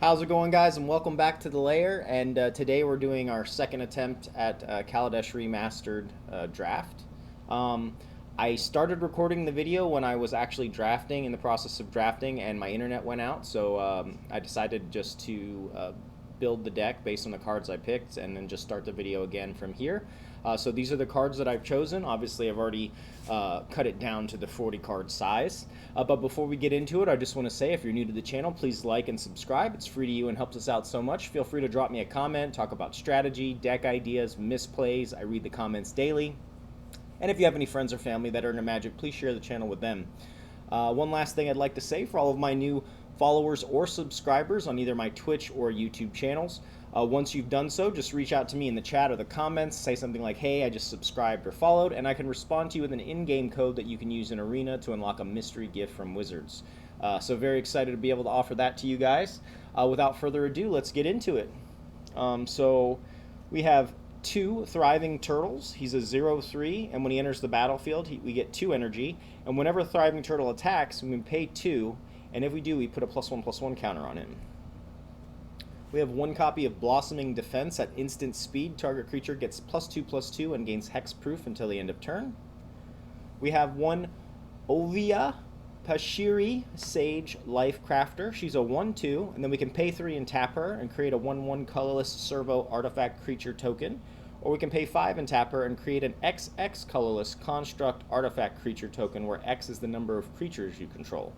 How's it going, guys? And welcome back to the LAIR. And today we're doing our second attempt at Kaladesh Remastered draft. Um, I started recording the video when I was actually drafting, in the process of drafting, and my internet went out. So I decided just to build the deck based on the cards I picked and then just start the video again from here. So these are the cards that I've chosen. Obviously, I've already cut it down to the 40 card size. But before we get into it, I just want to say if you're new to the channel, please like and subscribe. It's free to you and helps us out so much. Feel free to drop me a comment, talk about strategy, deck ideas, misplays. I read the comments daily. And if you have any friends or family that are into Magic, please share the channel with them. One last thing I'd like to say for all of my new followers or subscribers on either my Twitch or YouTube channels. Once you've done so, just reach out to me in the chat or the comments, say something like, hey, I just subscribed or followed, and I can respond to you with an in-game code that you can use in Arena to unlock a mystery gift from Wizards. So very excited to be able to offer that to you guys. Without further ado, let's get into it. So we have 2 Thriving Turtles. He's a 0/3, and when he enters the battlefield, we get 2 energy. And whenever a Thriving Turtle attacks, we pay 2, and if we do, we put a +1/+1 counter on him. We have 1 copy of Blossoming Defense. At instant speed, target creature gets +2/+2 and gains hexproof until the end of turn. We have 1 Ovia Pashiri Sage Life Crafter. She's a 1/2, and then we can pay 3 and tap her and create a 1/1 colorless servo artifact creature token. Or we can pay 5 and tap her and create an XX colorless construct artifact creature token, where X is the number of creatures you control.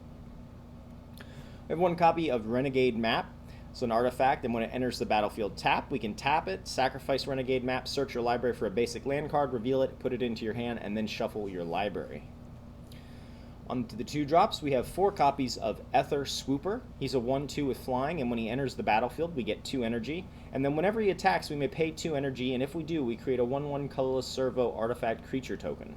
We have 1 copy of Renegade Map. It's an artifact, and when it enters the battlefield, tap. We can tap it, sacrifice Renegade Map, search your library for a basic land card, reveal it, put it into your hand, and then shuffle your library. On to the 2 drops, we have 4 copies of Ether Swooper. He's a 1/2 with flying, and when he enters the battlefield, we get 2 energy. And then whenever he attacks, we may pay 2 energy, and if we do, we create a 1/1 colorless servo artifact creature token.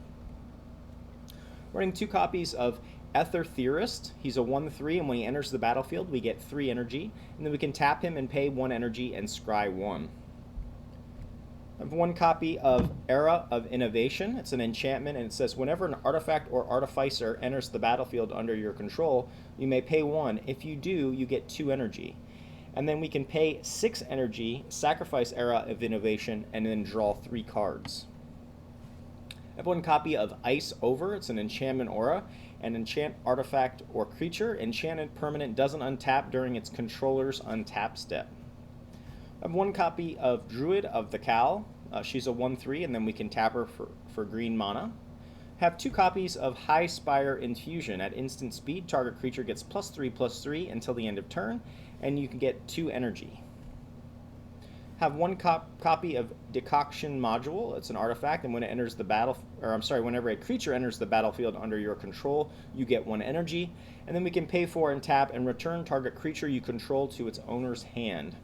Running 2 copies of Ether Theorist. He's a 1/3, and when he enters the battlefield, we get 3 energy, and then we can tap him and pay 1 energy and scry 1. I have 1 copy of Era of Innovation. It's an enchantment, and it says whenever an artifact or artificer enters the battlefield under your control, you may pay 1. If you do, you get 2 energy. And then we can pay 6 energy, sacrifice Era of Innovation, and then draw 3 cards. I have 1 copy of Ice Over. It's an enchantment aura. An enchant artifact or creature. Enchanted permanent doesn't untap during its controller's untap step. I have 1 copy of Druid of the Cal. She's a 1/3, and then we can tap her for green mana. I have 2 copies of High Spire Infusion. At instant speed, target creature gets +3/+3 until the end of turn, and you can get 2 energy. Have 1 copy of Decoction Module. It's an artifact, and when it enters the whenever a creature enters the battlefield under your control, you get 1 energy. And then we can pay 4 and tap and return target creature you control to its owner's hand.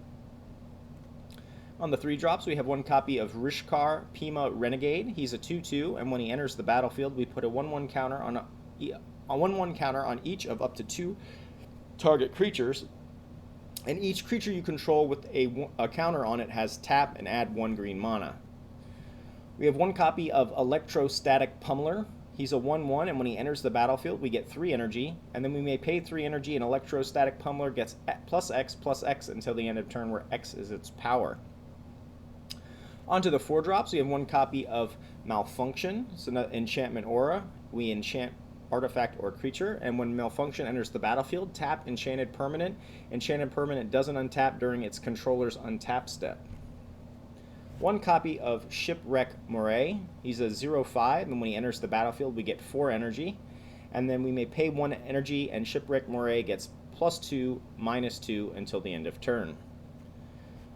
On the 3 drops, we have 1 copy of Rishkar Pima Renegade. He's a 2/2, and when he enters the battlefield, we put a 1/1 counter on each of up to 2 target creatures. And each creature you control with a counter on it has tap and add 1 green mana. We have 1 copy of Electrostatic Pummeler. He's a 1/1, and when he enters the battlefield, we get 3 energy. And then we may pay 3 energy, and Electrostatic Pummeler gets +X/+X until the end of turn, where X is its power. On to the 4 drops, we have 1 copy of Malfunction. It's an enchantment aura. We enchant artifact or creature, and when Malfunction enters the battlefield, tap Enchanted Permanent. Enchanted Permanent doesn't untap during its controller's untap step. 1 copy of Shipwreck Moray. He's a 0/5, and when he enters the battlefield, we get 4 energy. And then we may pay 1 energy, and Shipwreck Moray gets +2/-2 until the end of turn.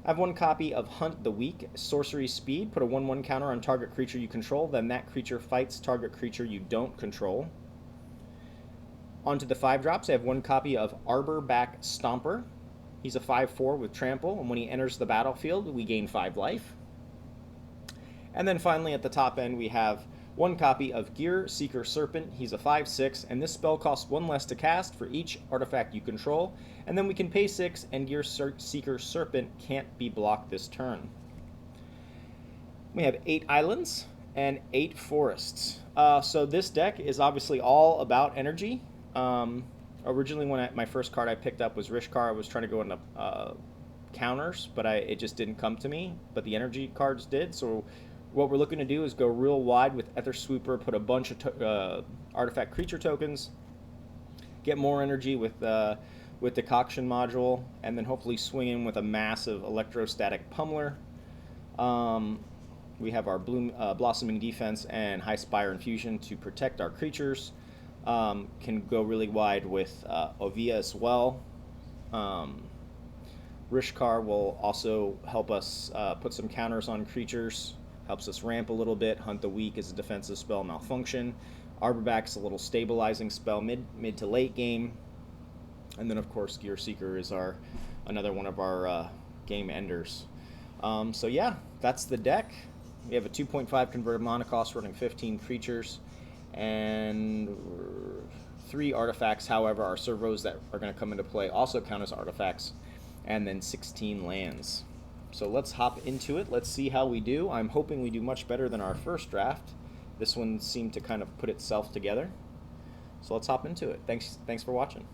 I have 1 copy of Hunt the Weak, Sorcery Speed. Put a 1/1 counter on target creature you control, then that creature fights target creature you don't control. On to the 5 drops, I have 1 copy of Arborback Stomper. He's a 5/4 with trample, and when he enters the battlefield, we gain 5 life. And then finally at the top end, we have 1 copy of Gear Seeker Serpent. He's a 5/6, and this spell costs 1 less to cast for each artifact you control. And then we can pay 6, and Gear Seeker Serpent can't be blocked this turn. We have 8 islands and 8 forests. So this deck is obviously all about energy. Originally, when my first card I picked up was Rishkar, I was trying to go into counters, but it just didn't come to me. But the energy cards did. So what we're looking to do is go real wide with Ether Swooper, put a bunch of artifact creature tokens, get more energy with Decoction module, and then hopefully swing in with a massive electrostatic pummeler. We have our Blossoming Defense and High Spire Infusion to protect our creatures. Can go really wide with Ovia as well. Rishkar will also help us put some counters on creatures, helps us ramp a little bit. Hunt the Weak is a defensive spell, Malfunction. Arborback's a little stabilizing spell mid to late game. And then, of course, Gear Seeker is another one of our game enders. So yeah, that's the deck. We have a 2.5 converted mana cost running 15 creatures and 3 artifacts. However, our servos that are going to come into play also count as artifacts, and then 16 lands. So let's hop into it. Let's see how we do. I'm hoping we do much better than our first draft. This one seemed to kind of put itself together. So let's hop into it. Thanks for watching.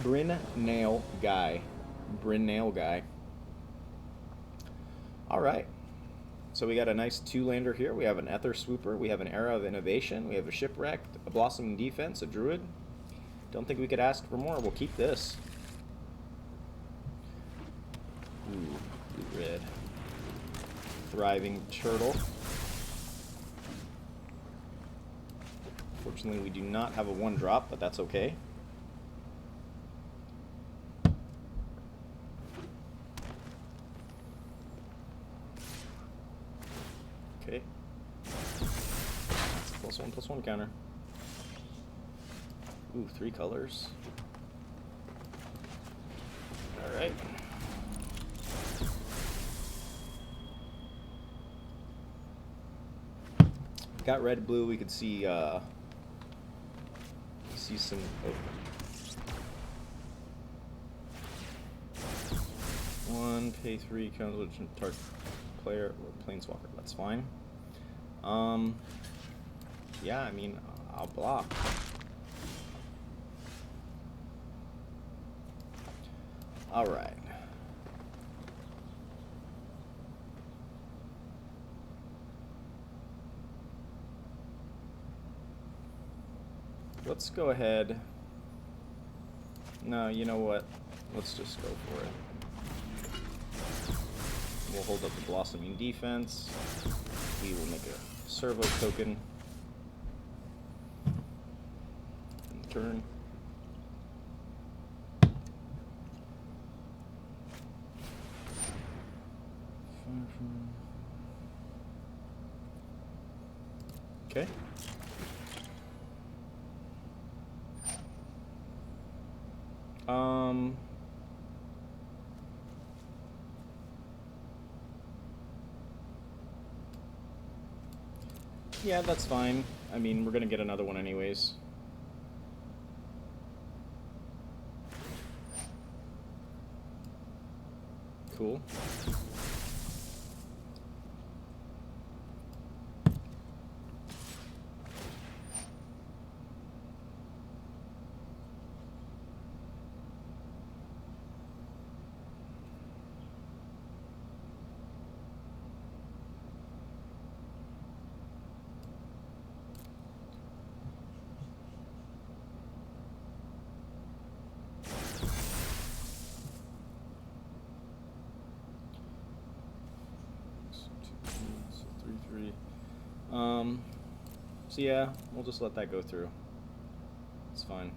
Bryn Nail Guy. Alright. So we got a nice 2-lander here. We have an Ether Swooper. We have an Era of Innovation. We have a Shipwrecked, a Blossoming Defense, a Druid. Don't think we could ask for more. We'll keep this. Ooh, blue-red. Thriving Turtle. Fortunately, we do not have a 1-drop, but that's okay. Okay. +1/+1 counter. Ooh, 3 colors. Alright. Got red, blue. We could see some. Oh. 1, pay 3, counts with target player or planeswalker. That's fine. Yeah, I mean, I'll block. All right. Let's go ahead. No, you know what? Let's just go for it. We'll hold up the Blossoming Defense. We will make a servo token. Turn. Okay. Yeah, that's fine. I mean, we're gonna get another one anyways. Cool. So yeah, we'll just let that go through. It's fine.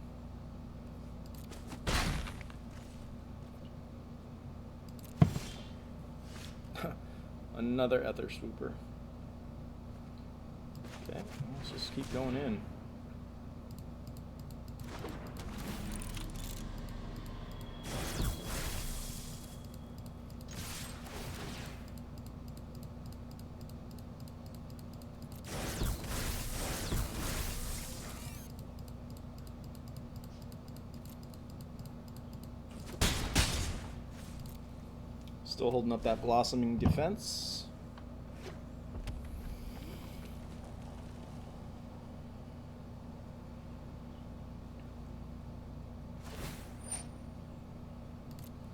Another Ether Swooper. Okay, let's just keep going in. Still holding up that blossoming defense.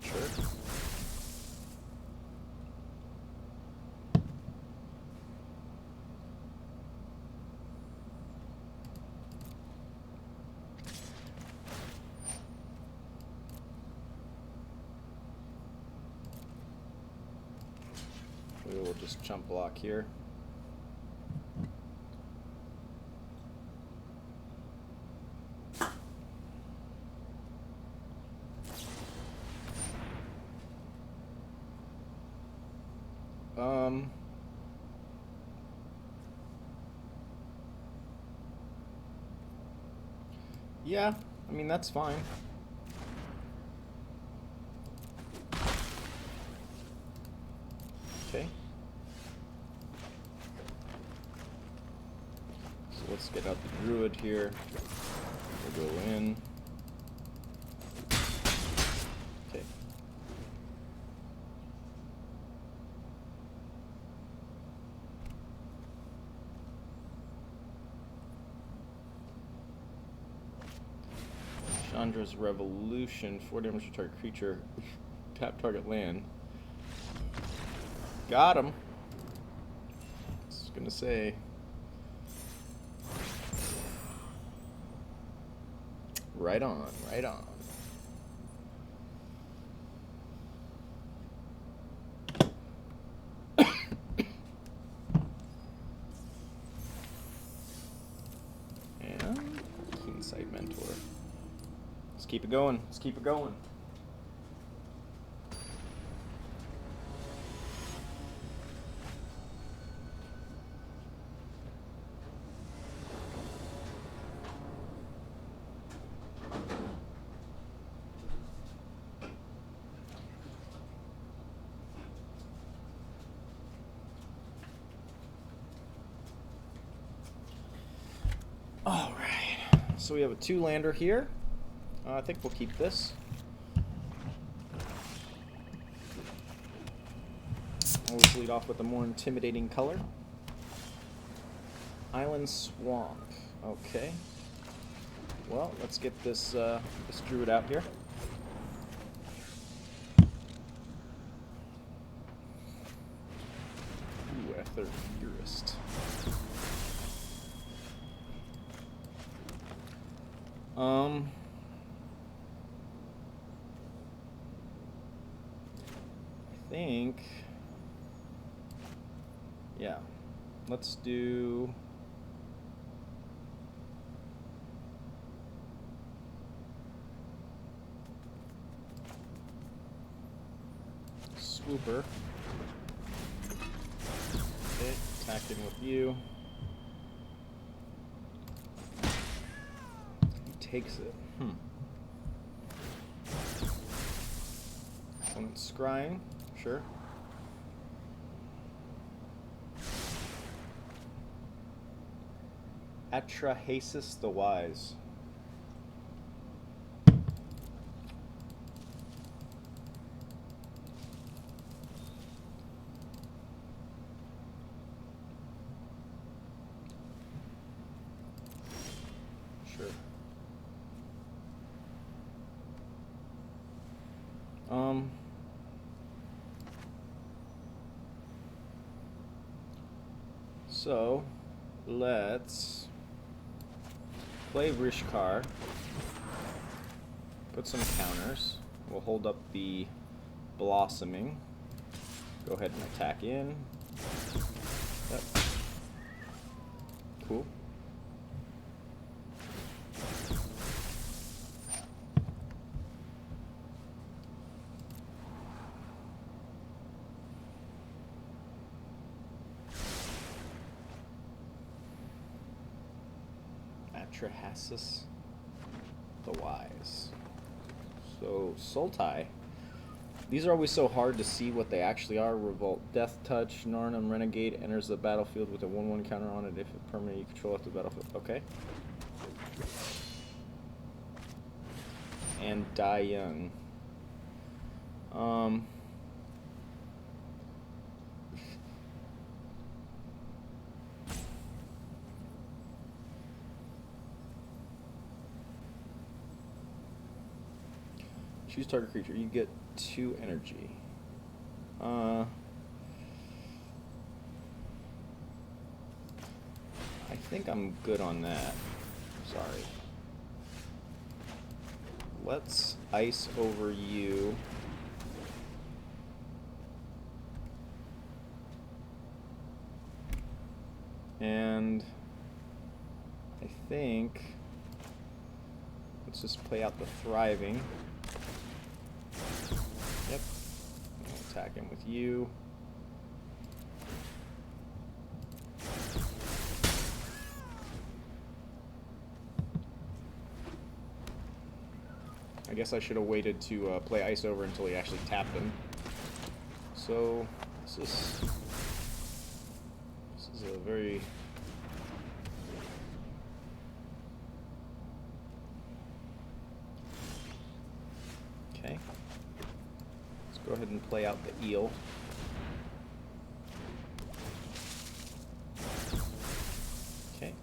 Sure. We will just jump block here. Yeah, I mean, that's fine. Okay. So let's get out the druid here. We'll go in. Okay. Chandra's Revolution, 4 damage to target creature, tap target land. Got him. I was gonna say. Right on, right on. And Keen Sight Mentor. Let's keep it going. Let's keep it going. All right. So we have a 2-lander here. I think we'll keep this. Always lead off with a more intimidating color. Island Swamp. Okay. Well, let's get this this druid out here. Ooh, Ether Furist. I think, yeah, let's do Swooper. Okay, attacking with you. He takes it. Opponent's scrying. Sure. Atrahasis the Wise. Sure. So, let's play Rishkar, put some counters. We'll hold up the Blossoming. Go ahead and attack in. Yep. Cool. Atrahasis the Wise. So, Sultai. These are always so hard to see what they actually are. Revolt, Death Touch, Narnum Renegade enters the battlefield with a 1/1 counter on it if a permanent you control left the battlefield. Okay. And Die Young. Choose target creature. You get 2 energy. I think I'm good on that. Sorry. Let's ice over you. And I think let's just play out the thriving. Yep. I'll attack him with you. I guess I should have waited to play ice over until he actually tapped him. So this is a very okay. Let's go ahead and play out the eel. Okay.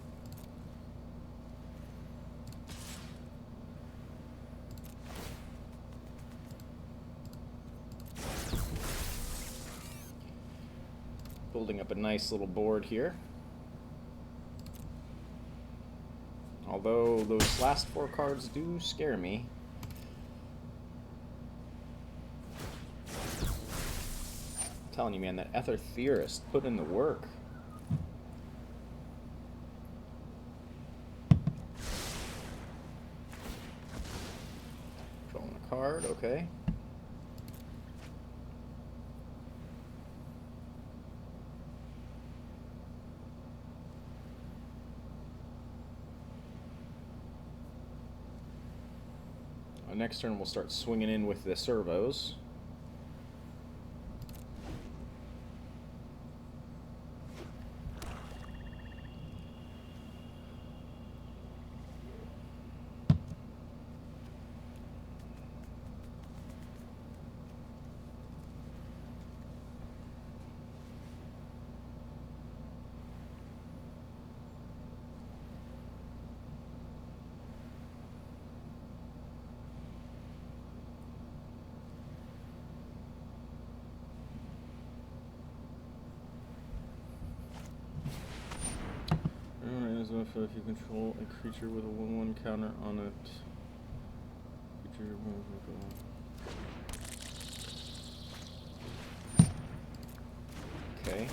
Building up a nice little board here. Although those last 4 cards do scare me. I'm telling you, man, that Ether Theorist put in the work. Drawing a card, okay. Next turn we'll start swinging in with the servos. If you control a creature with a 1/1 counter on it, creature okay.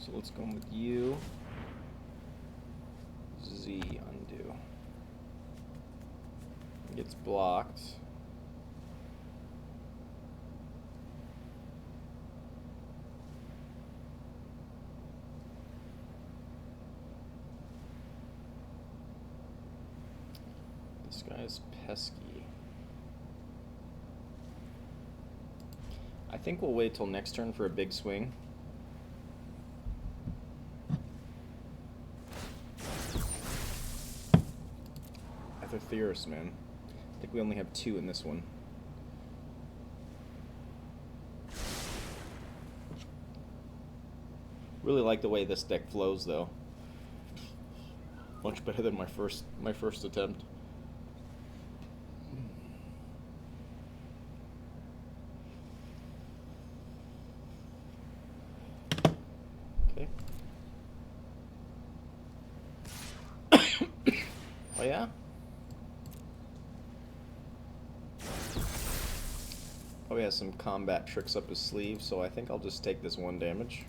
So let's go with you. Z undo. It gets blocked. This guy's pesky. I think we'll wait till next turn for a big swing. Theorist, man. I think we only have 2 in this one. Really like the way this deck flows, though. Much better than my first attempt. Okay. Oh yeah? Probably has some combat tricks up his sleeve, so I think I'll just take this 1 damage.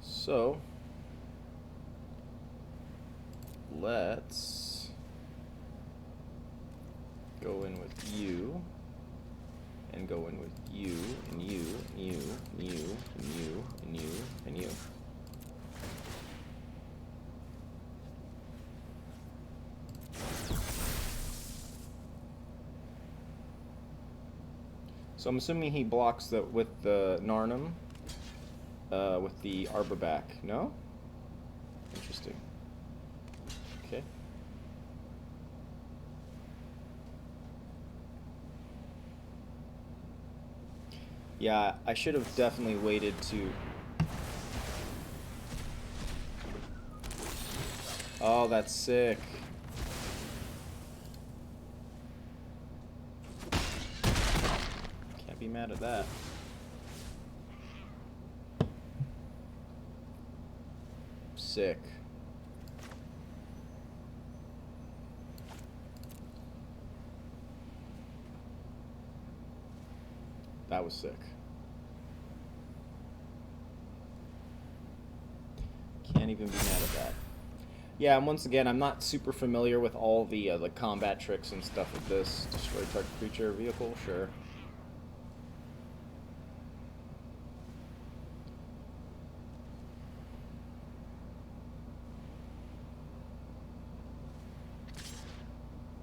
So, let's go in with you, and go in with you, and you, and you, and you, and you, and you, and you. So I'm assuming he blocks with the Narnum, with the Arbor back. No? Interesting. Okay. Yeah, I should have definitely waited to... Oh, that's sick. Can't be mad at that. Sick. That was sick. Can't even be mad at that. Yeah, and once again, I'm not super familiar with all the combat tricks and stuff of this. Destroy target creature or vehicle, sure.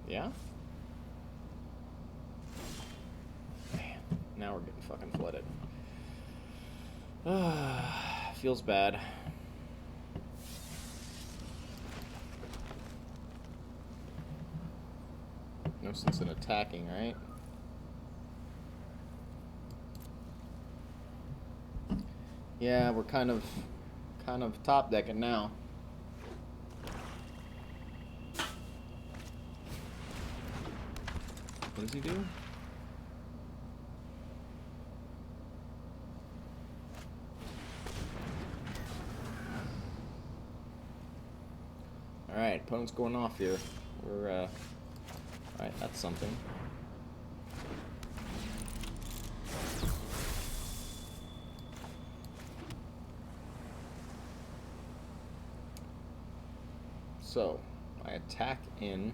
Yeah? Man, now we're getting fucking flooded. Feels bad. No sense in attacking, right? Yeah, we're kind of top decking now. What does he do? Alright, opponent's going off here. We're, alright, that's something. So, I attack in.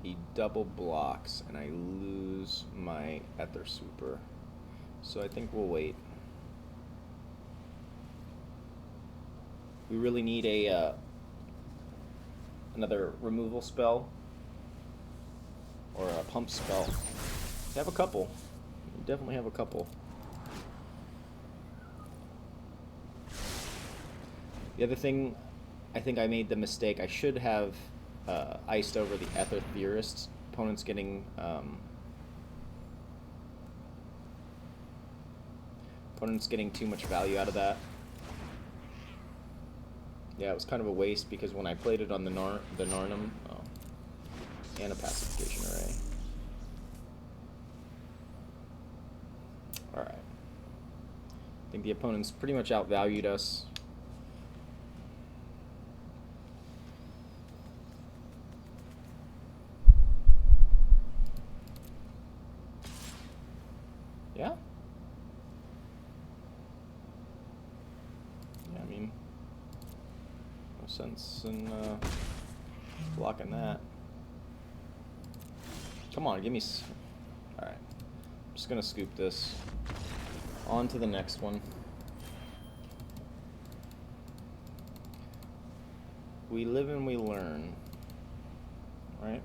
He double blocks, and I lose my Ether Sweeper. So I think we'll wait. We really need a another removal spell or a pump spell. We have a couple. We definitely have a couple. The other thing, I think I made the mistake. I should have iced over the Ether Theorist. Opponent's getting too much value out of that. Yeah, it was kind of a waste because when I played it on the Narnum, oh, and a pacification array. Alright. I think the opponent's pretty much outvalued us. Yeah? Yeah, I mean, no sense in blocking that. Come on, give me... Alright. I'm just gonna scoop this. On to the next one. We live and we learn. Right?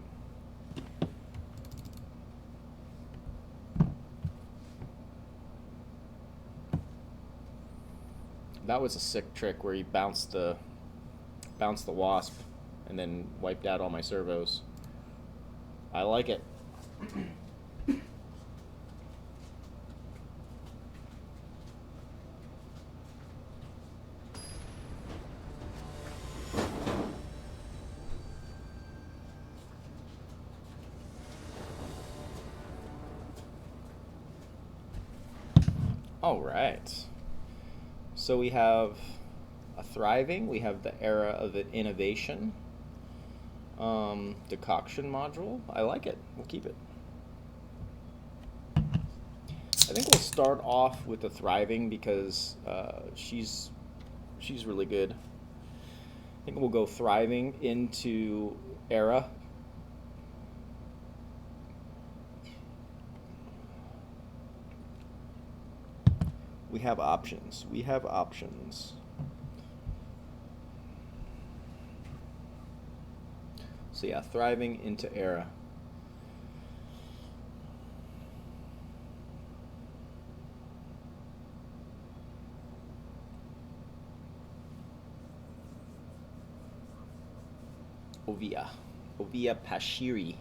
That was a sick trick where he bounced the wasp and then wiped out all my servos. I like it. All right. So we have a thriving. We have the era of innovation. Decoction module. I like it. We'll keep it. I think we'll start off with the thriving because she's really good. I think we'll go thriving into era. We have options. We have options. So yeah, thriving into era. Ovia. Ovia Pashiri.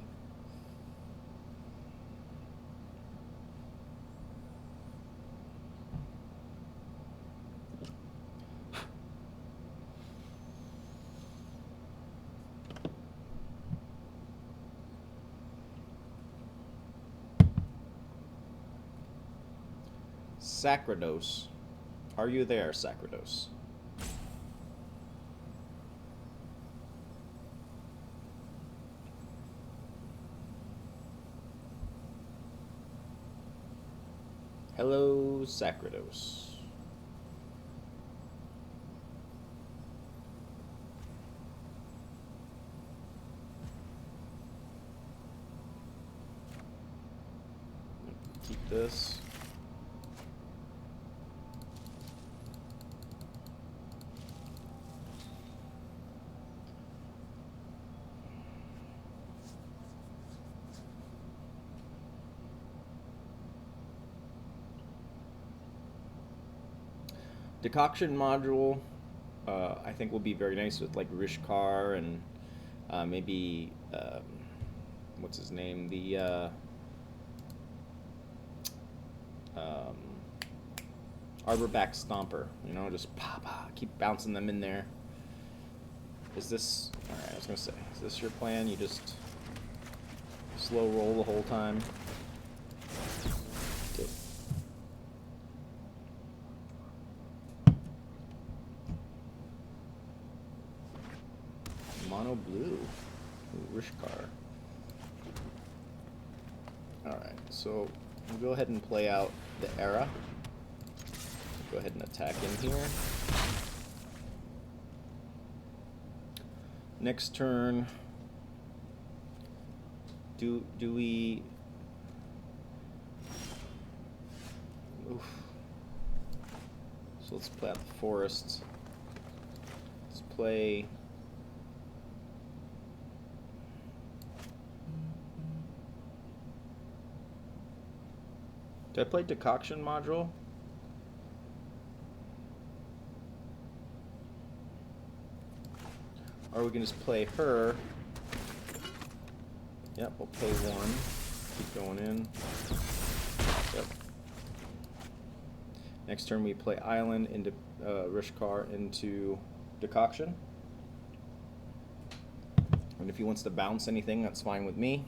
Sacrados. Are you there, Sacrados? Hello, Sacrados. Keep this. Decoction module, I think will be very nice with like Rishkar and maybe what's his name, the Arborback Stomper. You know, just keep bouncing them in there. Is this all right? I was gonna say, is this your plan? You just slow roll the whole time. Mono blue. Ooh, Rishkar. Alright, so we'll go ahead and play out the era. Go ahead and attack in here. Next turn, do we... Oof. So let's play out the forests. Let's play... Did I play Decoction module? Or we can just play her. Yep, we'll pay one. Keep going in. Yep. Next turn we play Island into Rishkar into Decoction. And if he wants to bounce anything, that's fine with me.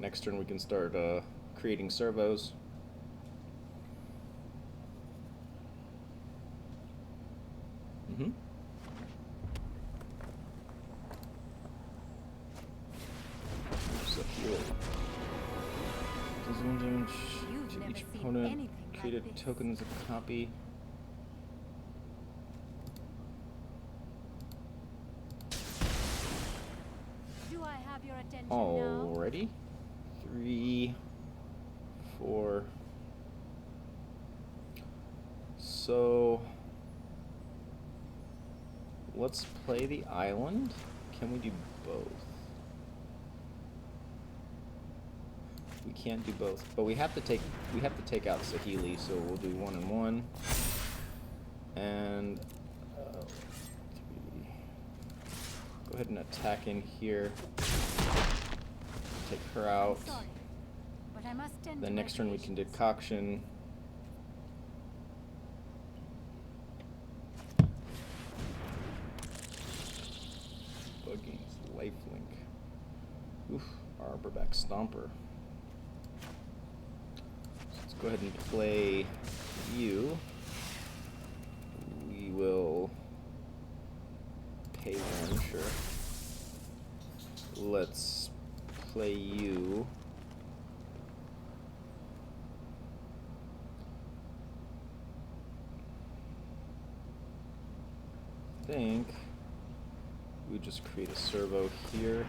Next turn we can start creating servos. So heal. Does one damage to each opponent. Create a token as a copy. Do I have your attention Alrighty. 3, 4. So let's play the island. Can we do both? We can't do both, but we have to take out Saheeli, so we'll do 1 and 1. And 3. Go ahead and attack in here. Take her out. Sorry, but I must tend Then to next my turn we can patients. Decoction. Bugging's lifelink. Oof, Arborback Stomper. So let's go ahead and play you. We will pay 1, sure. Let's play you. I think we just create a servo here.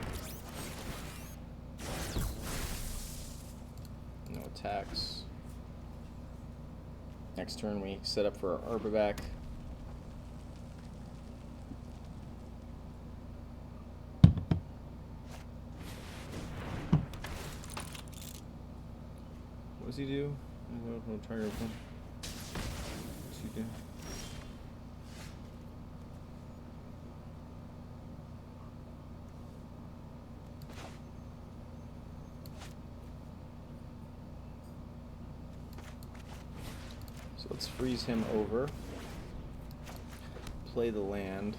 No attacks. Next turn we set up for our Arborback. What does he do? Target one. What's he do? Let's freeze him over. Play the land.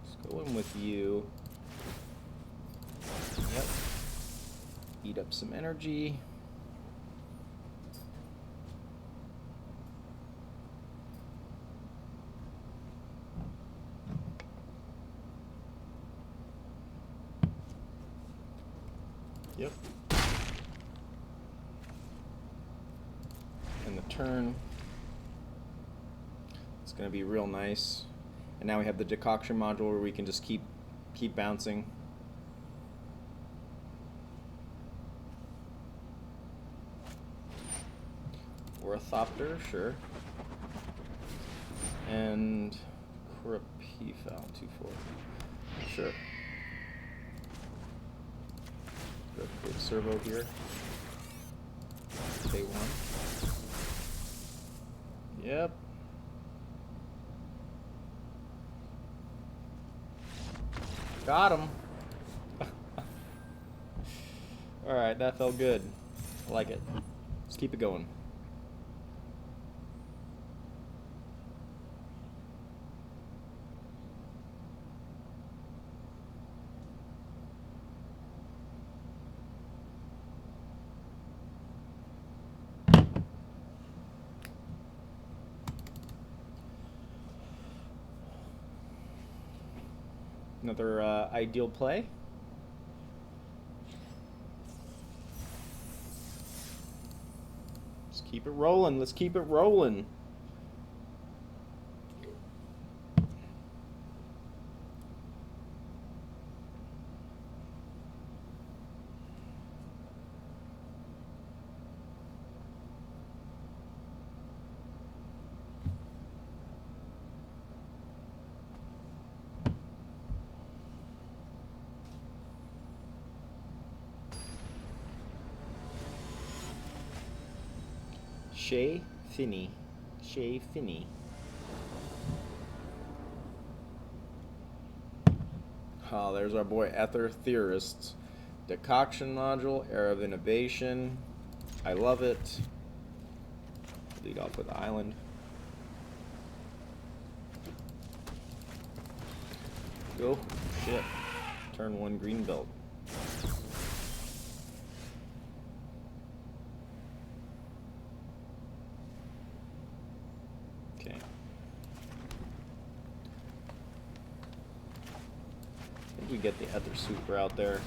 Let's go in with you. Yep. Eat up some energy. Yep. And the turn, it's going to be real nice. And now we have the decoction module where we can just keep bouncing. Orthopter, sure. And Crapifal, 2/4. Sure. Go quick servo here. K1. Yep. Got him. Alright, that felt good. I like it. Let's keep it going. Another ideal play. Let's keep it rolling. Let's keep it rolling. Shea Finney. Shea Finney. Oh, there's our boy Ether Theorist. Decoction module, Era of Innovation. I love it. Lead off with Island. Go. Shit. Turn 1 green belt. Okay. I think we get the Ether Super out there.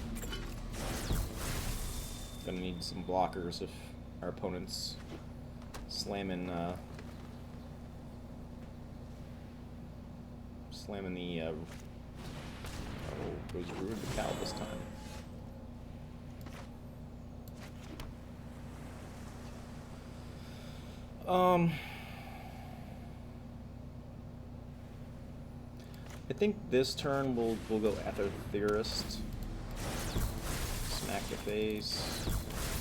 Gonna need some blockers if our opponent's slamming the oh, goes Rude the Cow this time. I think this turn we'll go Ether Theorist. Smack the face.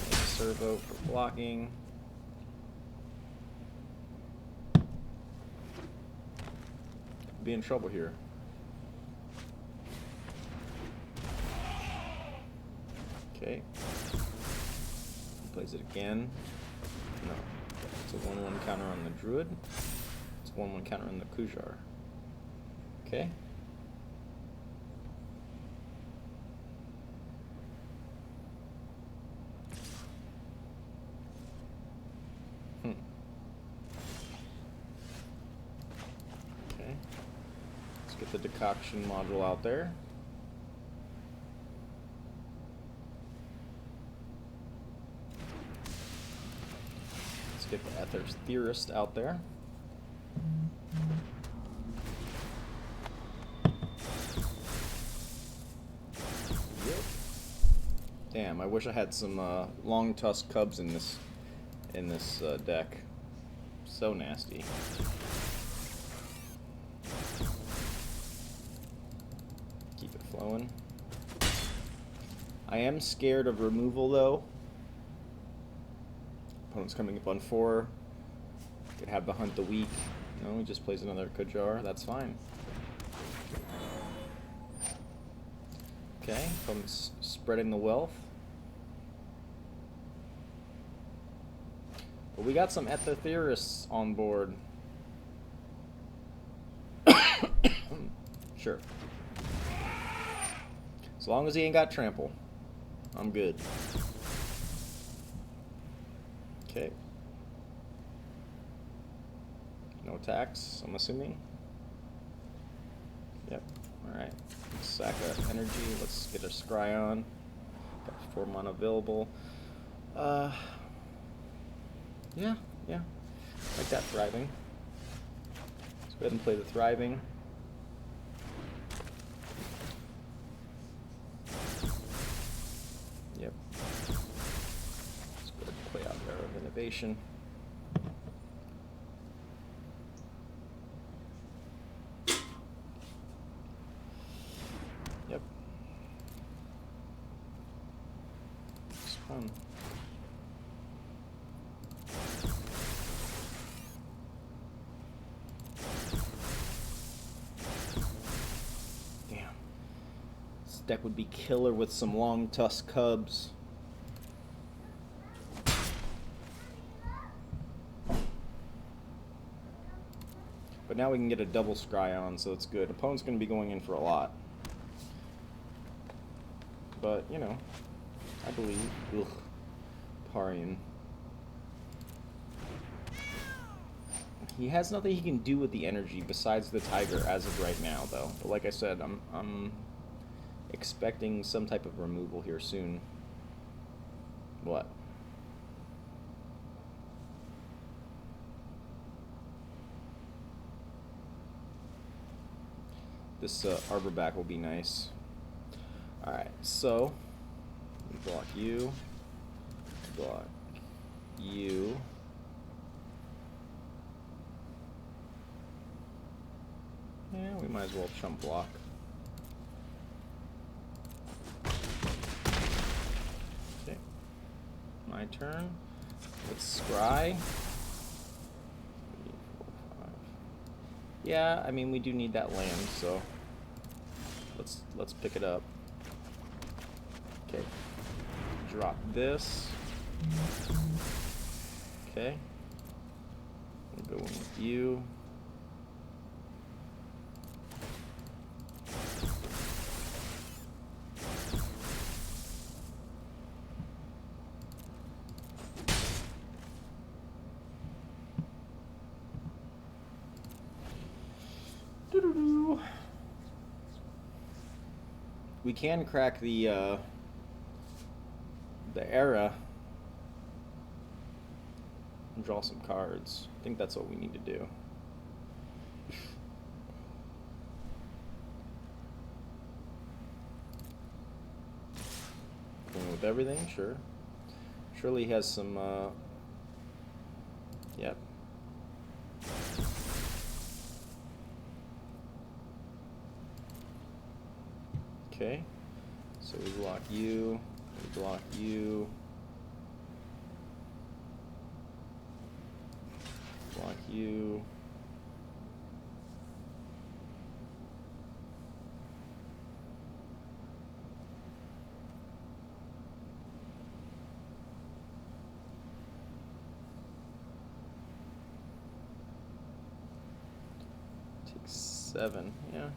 Make a servo for blocking. Be in trouble here. Okay. Plays it again. No. It's a 1/1 counter on the Druid. It's a 1/1 counter on the Kujar. Okay. Okay. Let's get the decoction module out there. Let's get the Ether Theorist out there. Damn, I wish I had some long tusk cubs in this deck. So nasty. Keep it flowing. I am scared of removal though. Opponent's coming up on 4. Could have the Hunt the Weak. No, he just plays another Kujar. That's fine. Okay, from spreading the wealth. But we got some etherists on board. Sure. As long as he ain't got trample, I'm good. Okay. No attacks, I'm assuming. Yep. Alright. Sack of energy. Let's get a scry on. Got 4 mana available. Yeah. Like that thriving. Let's go ahead and play the thriving. Yep. Let's go ahead and play out there of innovation. Yep. It's fun. Damn. This deck would be killer with some long tusk cubs. But now we can get a double scry on, so it's good. Opponent's going to be going in for a lot. But, you know, I believe. Ugh. Parian. He has nothing he can do with the energy besides the tiger as of right now, though. But like I said, I'm expecting some type of removal here soon. What? This Arborback will be nice. Alright, so block you, block you. Yeah, we might as well chump block. Okay, my turn. Let's scry. 3, 4, 5. Yeah, I mean we do need that land, so let's pick it up. Okay, drop this. Okay, we'll go in with you. We can crack the era and draw some cards. I think that's what we need to do. Going with everything, sure. Surely he has some. Yep. Okay, so we block you, we block you, block you. Take 7, yeah.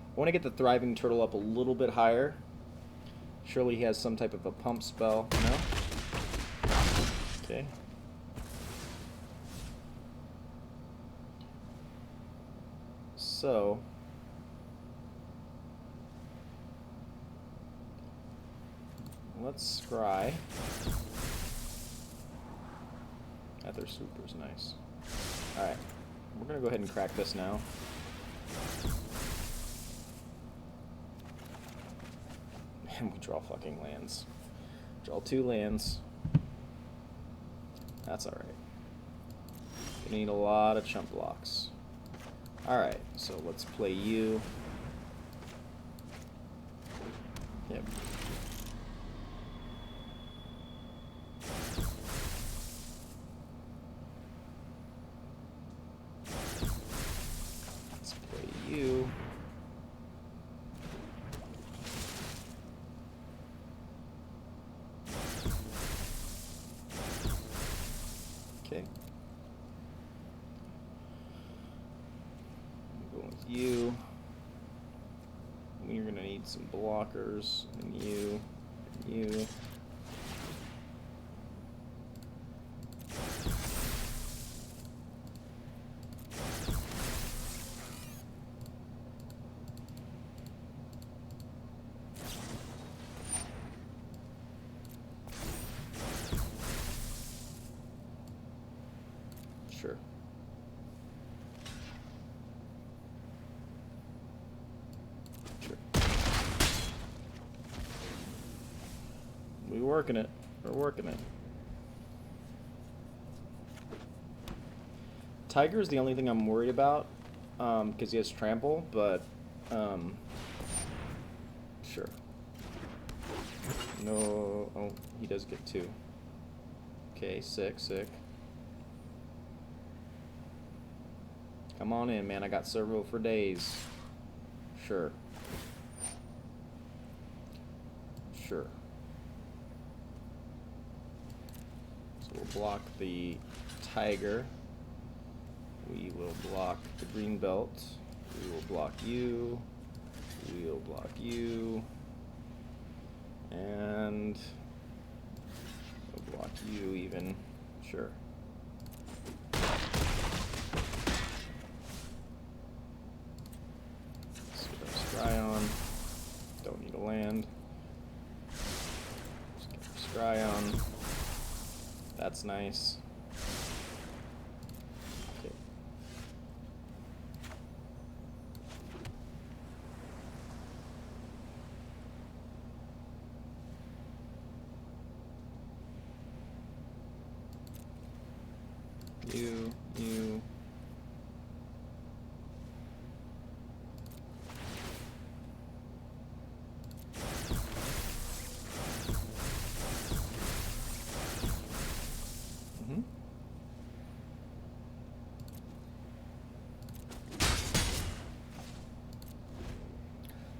I want to get the Thriving Turtle up a little bit higher. Surely he has some type of a pump spell. No? Okay. So let's scry. Ether Sweeper's nice. Alright. We're gonna go ahead and crack this now. And we draw fucking lands. Draw 2 lands. That's alright. We need a lot of chump blocks. Alright, so let's play you. Yep. Let's play you. some blockers, and you, and you. Sure. Sure. We're working it. We're working it. Tiger is the only thing I'm worried about, because he has trample, but sure. No, oh, he does get 2. Okay, sick, sick. Come on in, man. I got servo for days. Sure. Sure. So we'll block the tiger. We will block the green belt. We will block you. We will block you. And we'll block you even. Sure. Scry on. Don't need a land. Just get our scry on. That's nice. Okay. You.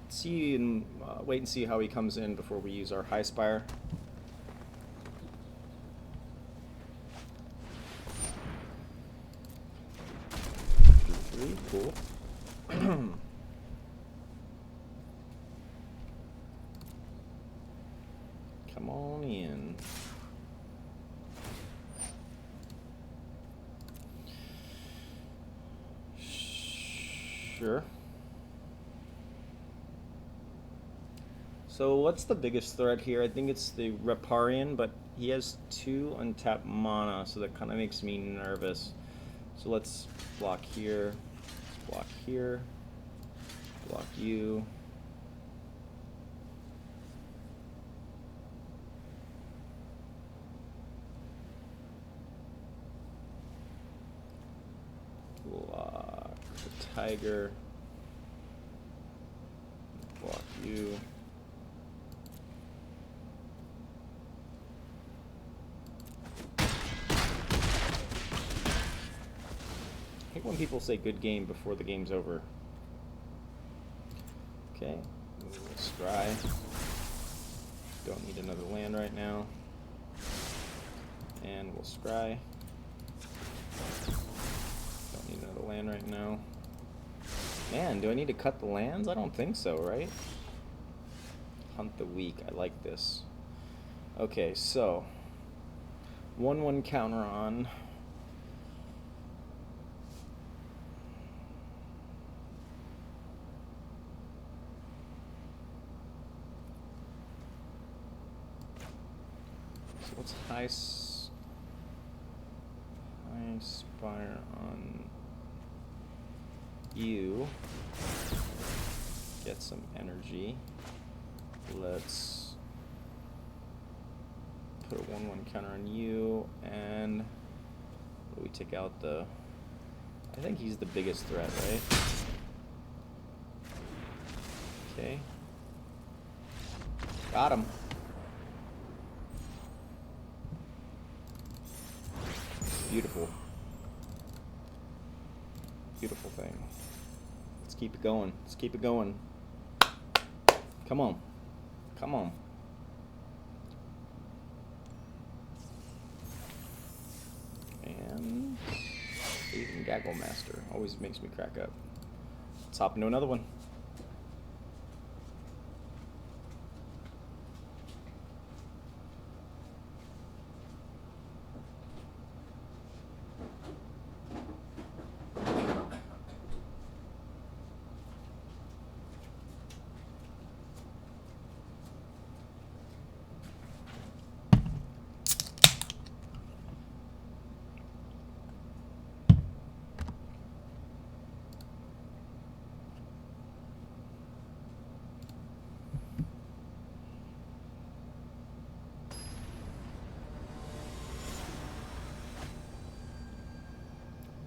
See and wait and see how he comes in before we use our high spire. Cool. Come on in. Sure. So what's the biggest threat here? I think it's the Reparian, but he has 2 untapped mana, so that kind of makes me nervous. So let's block here, let's block here, block you. Block the tiger, block you. I hate when people say good game before the game's over. Okay, we'll scry. Don't need another land right now. And we'll scry. Don't need another land right now. Man, do I need to cut the lands? I don't think so, right? Hunt the weak. I like this. Okay, so 1/1 counter on. So what's high spire on you? Get some energy. Let's put a 1/1 counter on you, and we take out the. I think he's the biggest threat, right? Okay. Got him. Beautiful. Beautiful thing. Let's keep it going. Let's keep it going. Come on. Come on. And even Gaggle Master always makes me crack up. Let's hop into another one.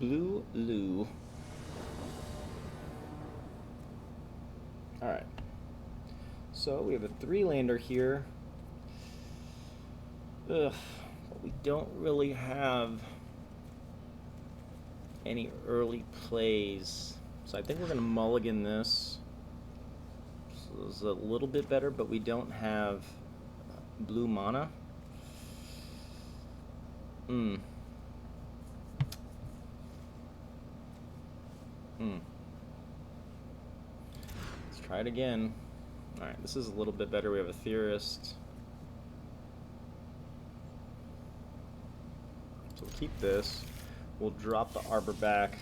blue Lou. Alright. So we have a 3-lander here. Ugh. But we don't really have any early plays. So I think we're going to mulligan this. So this is a little bit better, but we don't have blue mana. Let's try it again. Alright, this is a little bit better. We have a Theorist. So we'll keep this. We'll drop the Arbor back.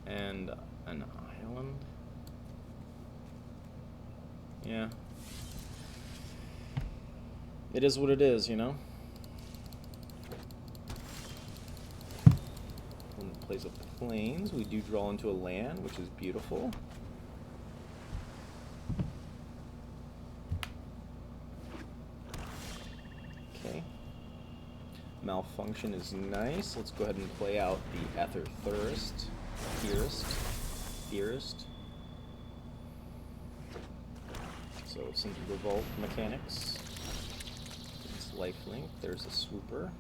And an island. Yeah. It is what it is, you know? When it plays a plains, we do draw into a land, which is beautiful. Okay. Malfunction is nice. Let's go ahead and play out the Ether Theorist. So some Revolt mechanics. It's lifelink. There's a Swooper.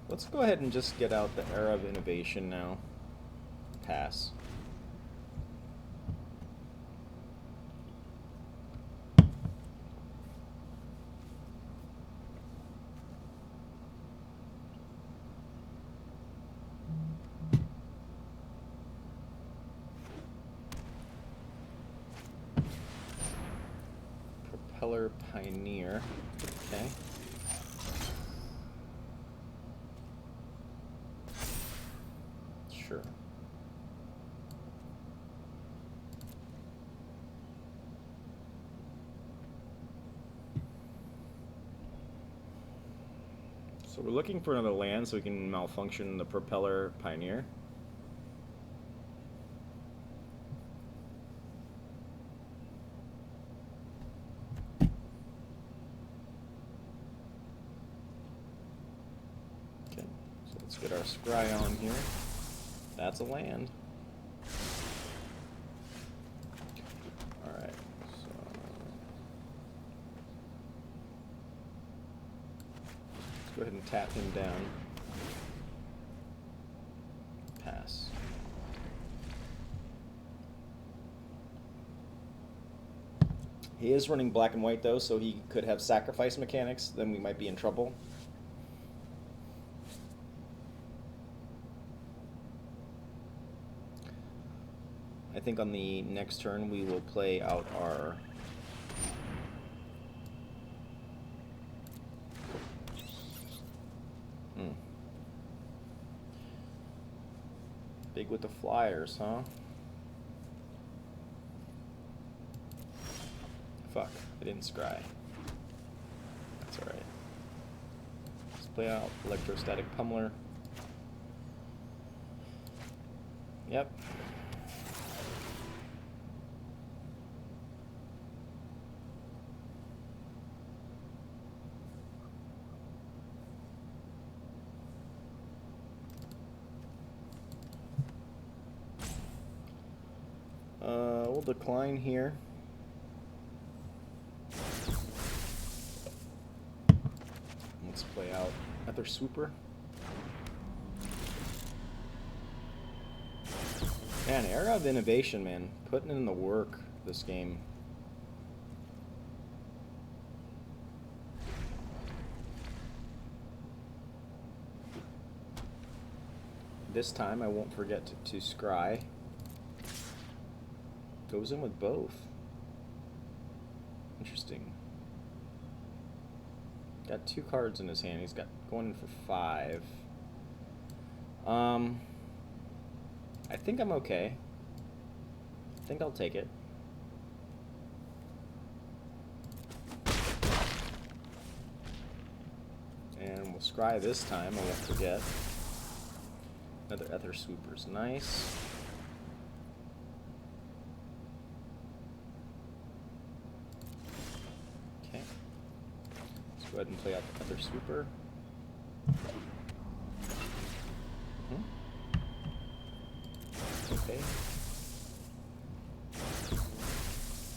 Let's go ahead and just get out the Era of Innovation now. Pass. Propeller Pioneer. Okay. Sure. So we're looking for another land so we can malfunction the Propeller Pioneer. Okay, so let's get our scry on here. That's a land. Alright, so let's go ahead and tap him down. Pass. He is running black and white though, so he could have sacrifice mechanics, then we might be in trouble. I think on the next turn we will play out our big with the flyers, huh? Fuck, I didn't scry. That's alright. Let's play out Electrostatic Pummeler. Yep. We'll decline here. Let's play out Ether Swooper. Man, Era of Innovation, man. Putting in the work this game. This time I won't forget to scry. Goes in with both. Interesting. Got 2 cards in his hand. He's got going in for 5. I think I'm okay. I think I'll take it. scry this time, I won't forget. Another Ether Sweeper's nice. Okay. Let's go ahead and play out the Ether Sweeper. Okay.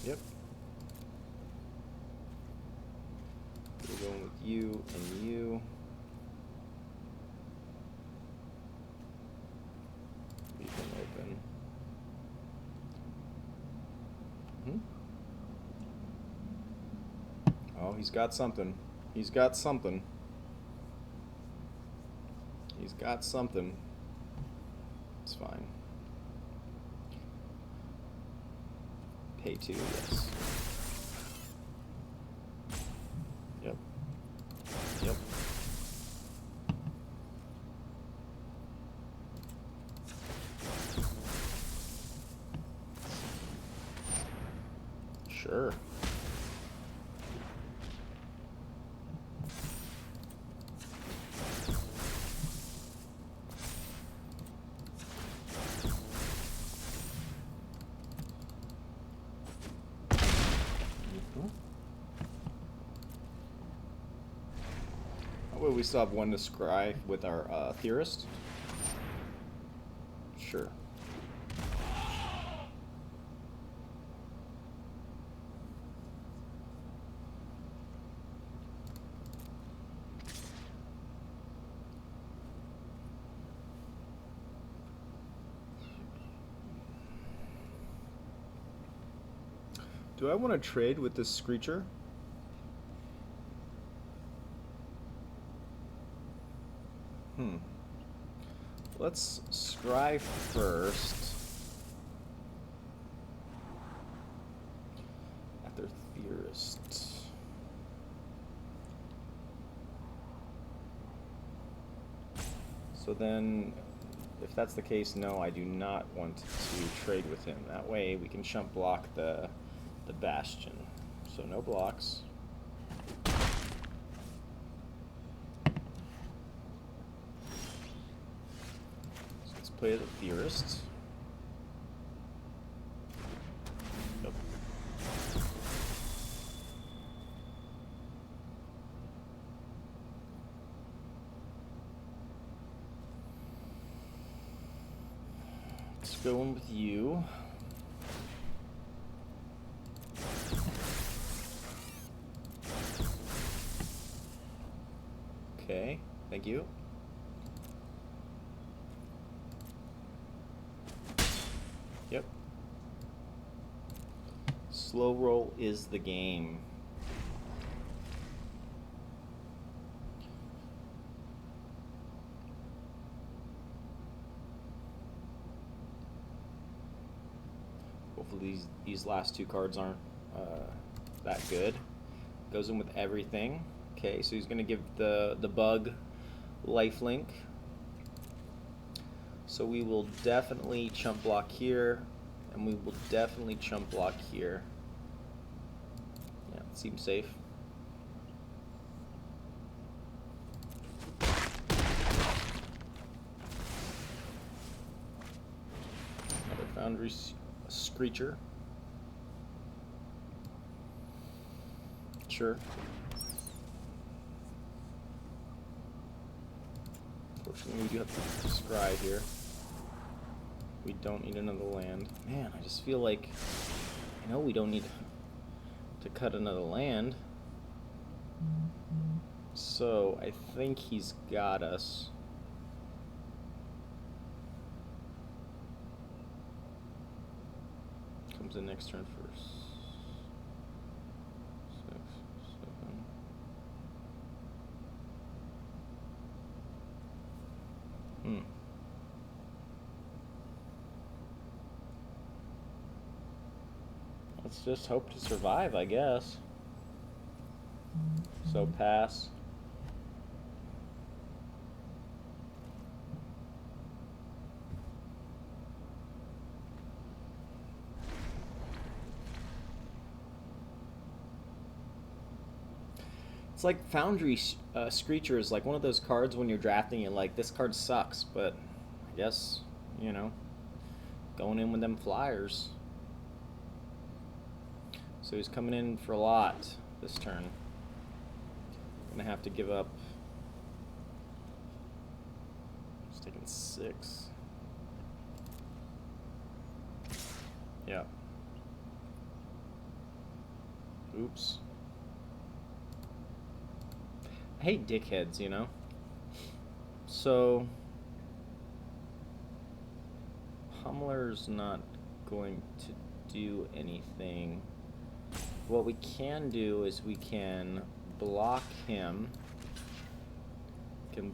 Yep. We're going with you and you. Leave them open. Oh, he's got something. He's got something. He's got something. It's fine. Pay 2, yes. Yep. Yep. Sure. Well, we still have one to scry with our theorist. Sure. Do I want to trade with this Screecher? Let's scry first. At their theorist. So then, if that's the case, no, I do not want to trade with him. That way we can chump block the Bastion. So no blocks. Play the theorist. Nope. Let's go in with you. Okay, thank you. Yep. Slow roll is the game. Hopefully these last two cards aren't that good. Goes in with everything. Okay, so he's gonna give the bug lifelink. So we will definitely chump block here, and we will definitely chump block here. Yeah, it seems safe. Another Foundry Screecher. Sure. Unfortunately, we do have to scry here. We don't need another land. Man, I just feel like I know we don't need to cut another land. So I think he's got us. Comes in next turn first. 6, 7. Let's just hope to survive, I guess. So pass. It's like Foundry Screecher is like one of those cards when you're drafting it, like, this card sucks, but I guess, you know, going in with them flyers. So he's coming in for a lot this turn. Gonna have to give up. He's taking 6. Yeah. Oops. I hate dickheads, you know? So Hummler's not going to do anything. What we can do is we can block him. And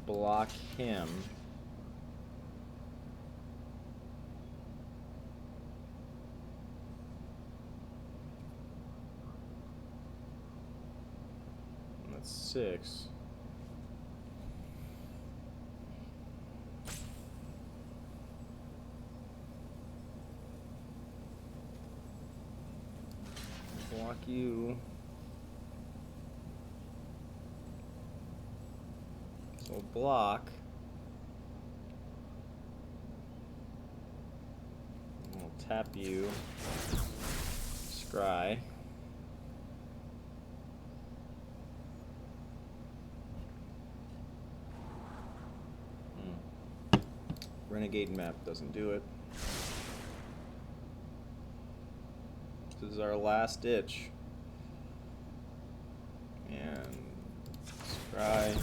that's 6. Block you. So we'll block. And we'll tap you. Scry. Renegade map doesn't do it. This is our last ditch. And scry.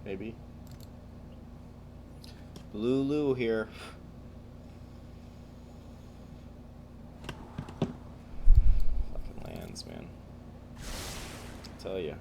Maybe. Lulu here. Fucking lands, man. I tell you.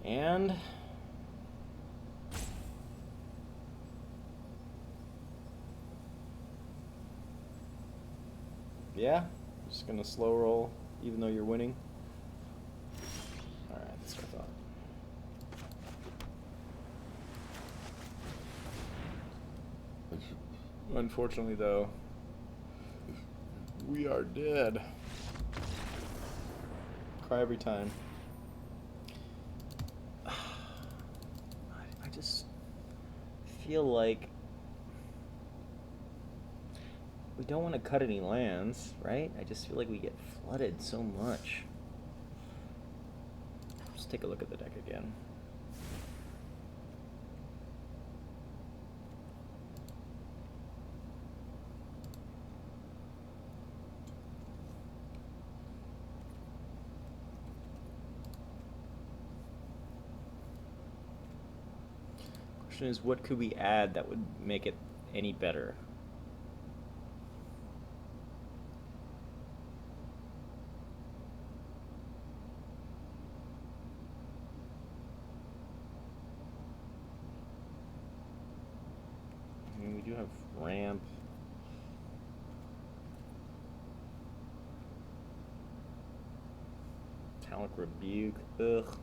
And yeah, just gonna slow roll even though you're winning. Alright, that's what I thought. Unfortunately though, we are dead. Cry every time. I just feel like we don't want to cut any lands, right? I just feel like we get flooded so much. Let's take a look at the deck again. Question is, what could we add that would make it any better? I mean, we do have ramp. Metallic Rebuke. Ugh.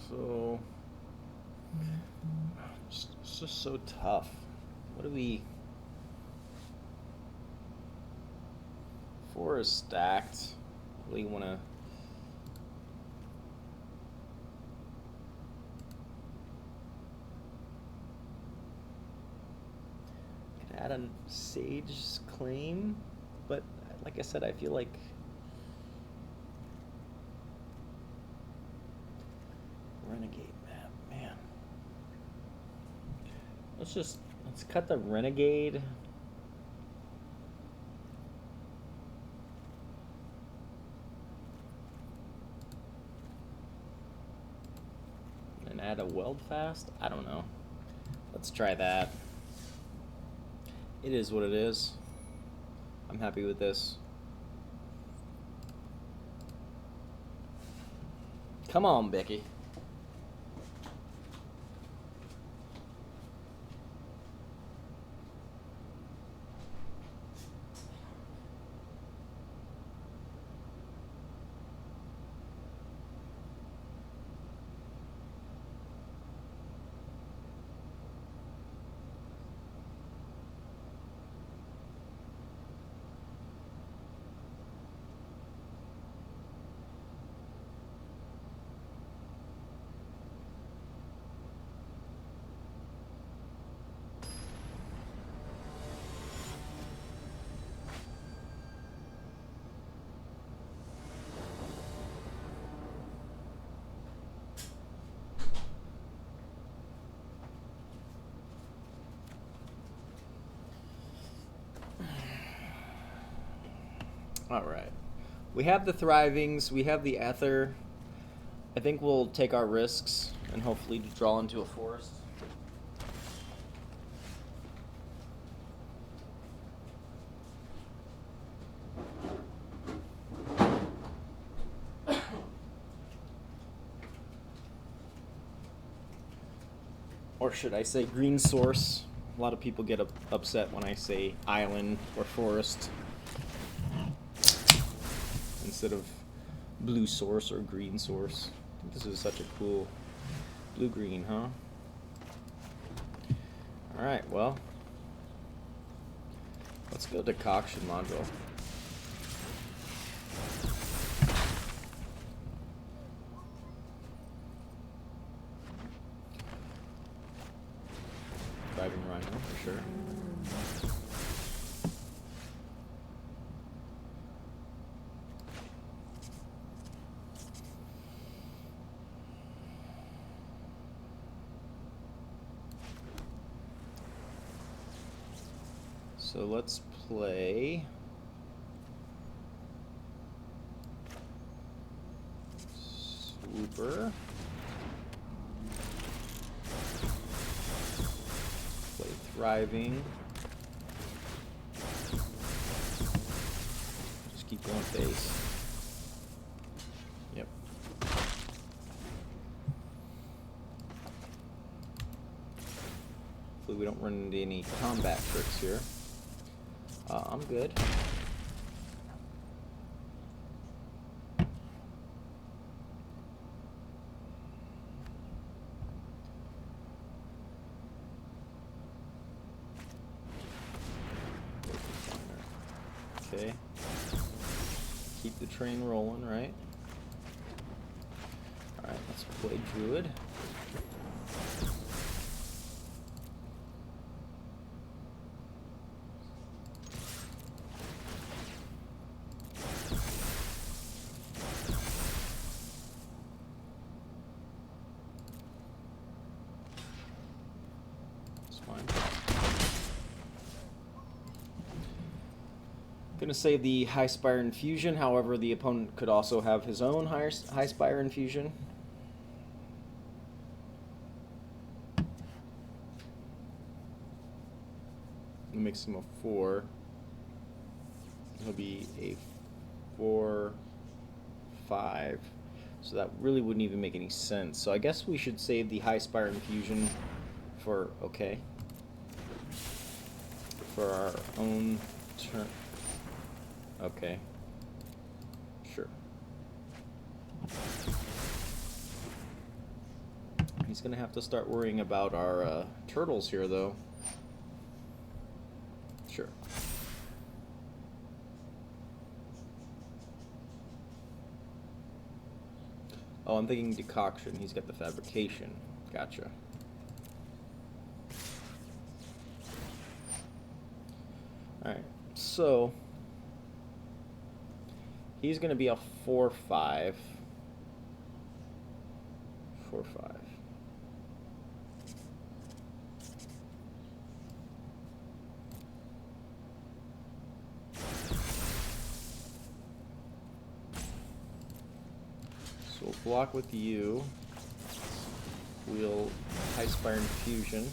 So it's just so tough. What do we? 4 is stacked. Really want to. add a Sage's Claim, but like I said, I feel like Renegade map, man. Let's cut the Renegade. And add a weld fast? I don't know. Let's try that. It is what it is. I'm happy with this. Come on, Becky. All right. We have the Thrivings. We have the Ether. I think we'll take our risks and hopefully draw into a forest. Or should I say green source? A lot of people get upset when I say island or forest instead of blue source or green source. I think this is such a cool blue-green, huh? Alright, well, let's go decoction module. Driving Rhino for sure. So let's play Swooper. Play Thriving. Just keep going base. Yep. Hopefully we don't run into any combat tricks here. I'm good. Okay. Keep the train rolling, right? Alright, let's play Druid. Gonna save the High Spire Infusion, however the opponent could also have his own High Spire Infusion. It makes him a 4. He'll be a 4, 5. So that really wouldn't even make any sense. So I guess we should save the High Spire Infusion for, okay, for our own turn. Okay. Sure. He's gonna have to start worrying about our turtles here, though. Sure. Oh, I'm thinking decoction. He's got the fabrication. Gotcha. So he's going to be a 4/5. 4/5. So we'll block with you. We'll High Spire Infusion.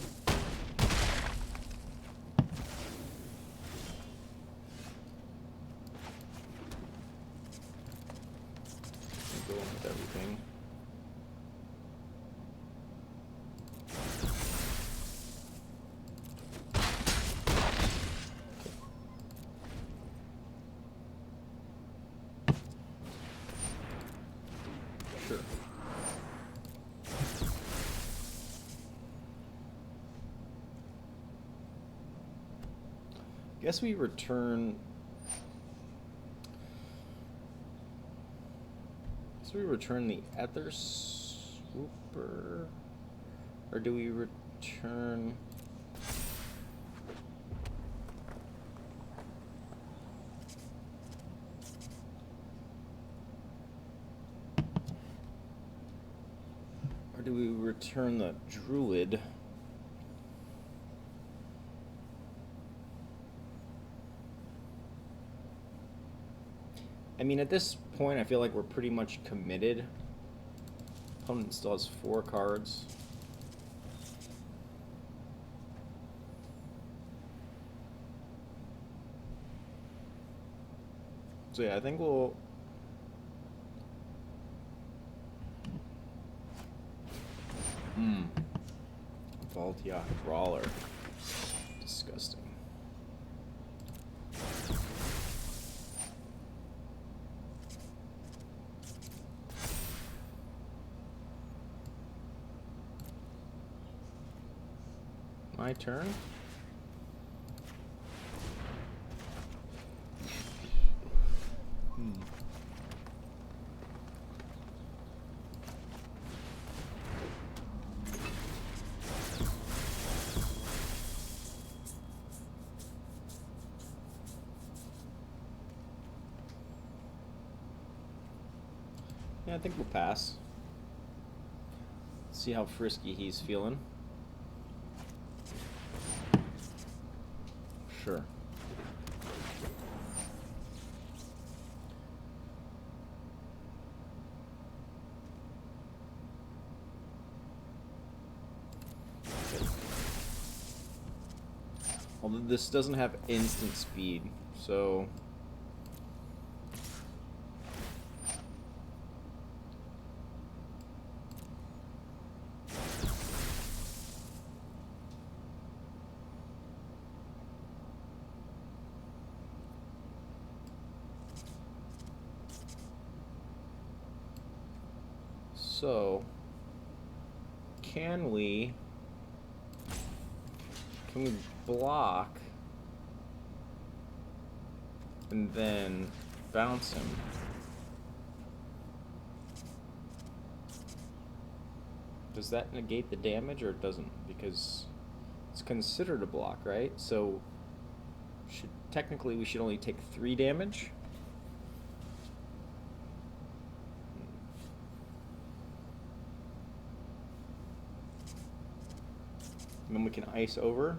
Go in with everything. Sure. Guess we return. So we return the Ether Swooper, or do we return? Or do we return the Druid? I mean, at this point, I feel like we're pretty much committed. Opponent still has 4 cards. So yeah, I think we'll... Valtiach Brawler. Disgusting. My turn. Yeah, I think we'll pass. See how frisky he's feeling. Sure. Okay. Although this doesn't have instant speed, so... So, can we block and then bounce him? Does that negate the damage or it doesn't? Because it's considered a block, right? So technically we should only take 3 damage. And then we can ice over.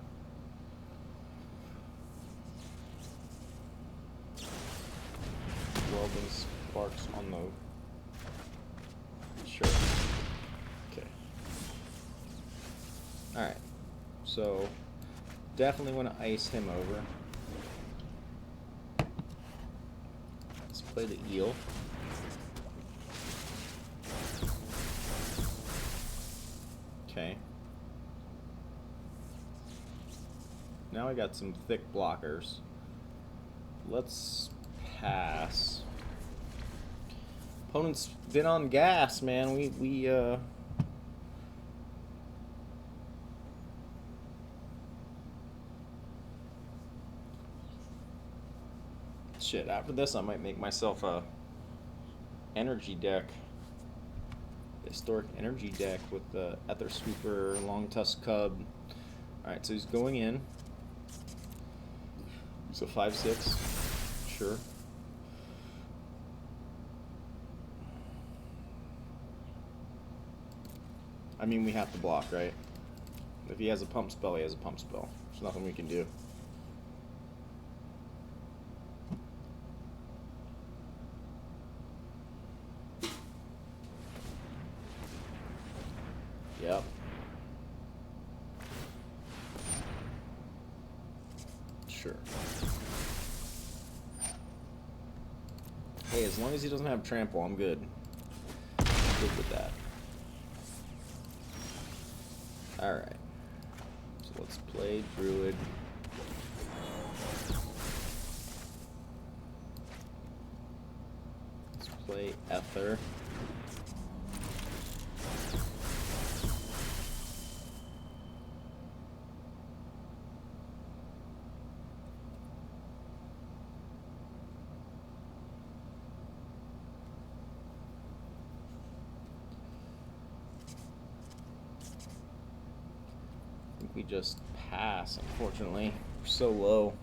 Welding sparks on the... Sure. Okay. Alright. So, definitely want to ice him over. Let's play the eel. Okay. Now I got some thick blockers. Let's pass. Opponent's been on gas, man. Shit, after this I might make myself a energy deck. Historic energy deck with the Ether Swooper, Long Tusk Cub. Alright, so he's going in. So 5-6. Sure. I mean, we have to block, right? If he has a pump spell, he has a pump spell. There's nothing we can do. Yep. Sure. Hey, as long as he doesn't have trample, I'm good. Good with that. Alright. So let's play Druid. Let's play Ether. We just pass, unfortunately. We're so low.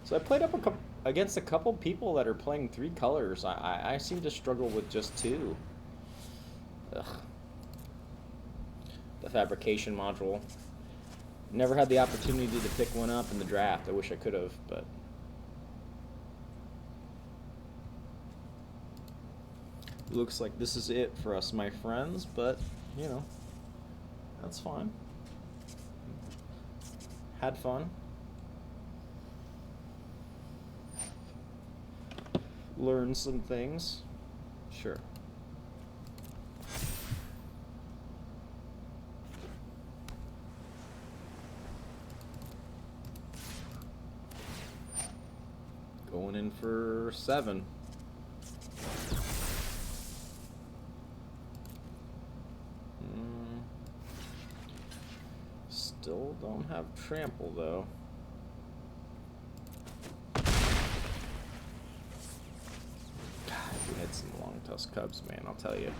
So I played up against a couple people that are playing 3 colors. I seem to struggle with just 2. Ugh. The fabrication module. Never had the opportunity to pick one up in the draft. I wish I could have, but looks like this is it for us, my friends, but, you know, that's fine. Had fun. Learned some things. Sure. Going in for 7. Still don't have trample though. God, we had some long tusk cubs, man, I'll tell you.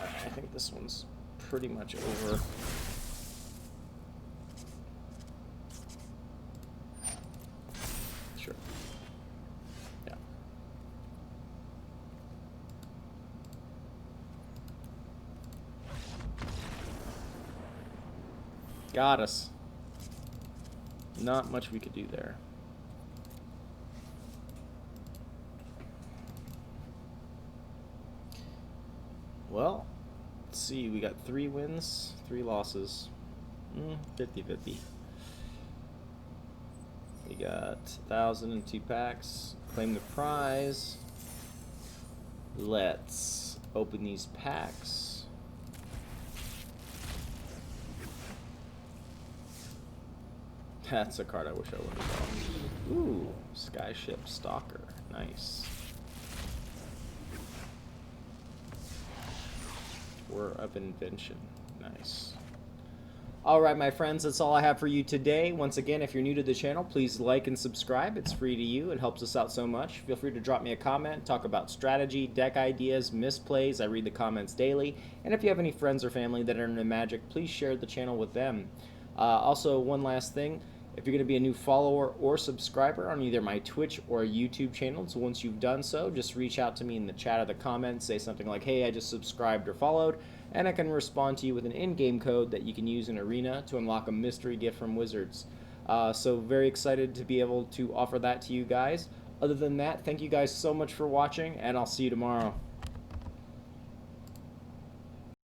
I think this one's pretty much over. Sure. Yeah. Got us. Not much we could do there. Well, let's see. We got 3 wins, 3 losses. 50-50. We got 1,000 and 2 packs. Claim the prize. Let's open these packs. That's a card I wish I would have drawn. Ooh, Skyship Stalker. Nice. War of Invention. Nice. Alright, my friends, that's all I have for you today. Once again, if you're new to the channel, please like and subscribe. It's free to you. It helps us out so much. Feel free to drop me a comment, talk about strategy, deck ideas, misplays. I read the comments daily. And if you have any friends or family that are into Magic, please share the channel with them. Also, one last thing. If you're going to be a new follower or subscriber on either my Twitch or YouTube channels, once you've done so, just reach out to me in the chat or the comments, say something like, hey, I just subscribed or followed, and I can respond to you with an in-game code that you can use in Arena to unlock a mystery gift from Wizards. So very excited to be able to offer that to you guys. Other than that, thank you guys so much for watching, and I'll see you tomorrow.